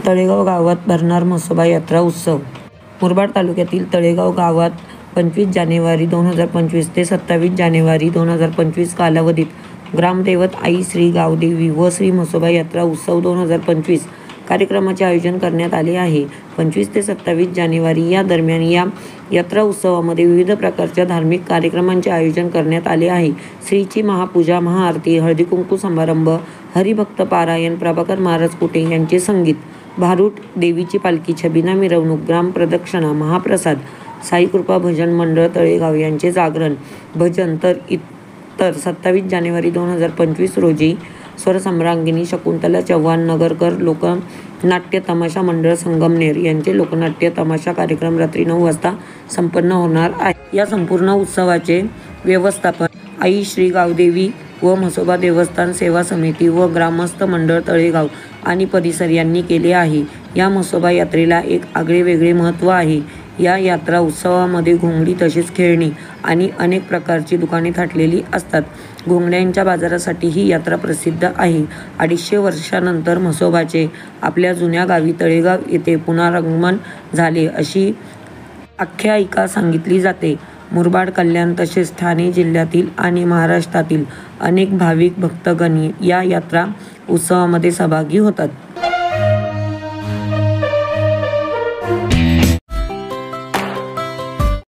तळेगाव गावात भरणार म्हसोबा यात्रा उत्सव। मुरबाड तालुक्यातील तळेगाव गावात 25 जानेवारी 2025 ते 27 जानेवारी 2025 कालावधीत ग्रामदैवत आई श्री गावदेवी व श्री म्हसोबा यात्रा उत्सव 2025 कार्यक्रमाचे आयोजन करण्यात आले आहे। 25 ते 27 जानेवारी या दरम्यान या यात्रा उत्सवामध्ये विविध प्रकारच्या धार्मिक कार्यक्रमांचे आयोजन करण्यात आले आहे। श्रीची महापूजा, महाआरती, हळदी कुंकू समारंभ, हरिभक्त पारायण, प्रभाकर महाराज कुटे यांचे संगीत, भारूड, देवीची पालखी, छबिना मिरवणूक, ग्राम प्रदक्षिणा, महाप्रसाद, साईकृपा भजन मंडळ तळेगाव यांचे जागरण भजन तर 27 जानेवारी 2025 रोजी स्वरसम्राज्ञी शकुंतला चव्हाण नगरकर लोकनाट्य तमाशा मंडळ संगमनेर यांचे लोकनाट्य तमाशा कार्यक्रम रात्री 9 वाजता संपन्न होणार आहे। या संपूर्ण उत्सवाचे व्यवस्थापन आई श्री गावदेवी व म्हसोबा देवस्थान सेवा समिती व ग्रामस्थ मंडळ तळेगाव आणि परिसर यांनी केले आहे। या म्हसोबा यात्रेला एक आगळेवेगळे महत्त्व आहे। या यात्रा उत्सवामध्ये घोंगडी तसेच खेळणी आणि अनेक प्रकारची दुकाने थाटलेली असतात। घोंगड्यांच्या बाजारासाठी ही यात्रा प्रसिद्ध आहे। 250 वर्षानंतर म्हसोबाचे आपल्या जुन्या गावी तळेगाव येथे पुनरागमन झाले अशी आख्यायिका सांगितली जाते। मुरबाड, कल्याण तसेच ठाणे जिल्ह्यातील आणि महाराष्ट्रातील अनेक भाविक भक्तगण या यात्रा उत्सवामध्ये सहभागी होतात।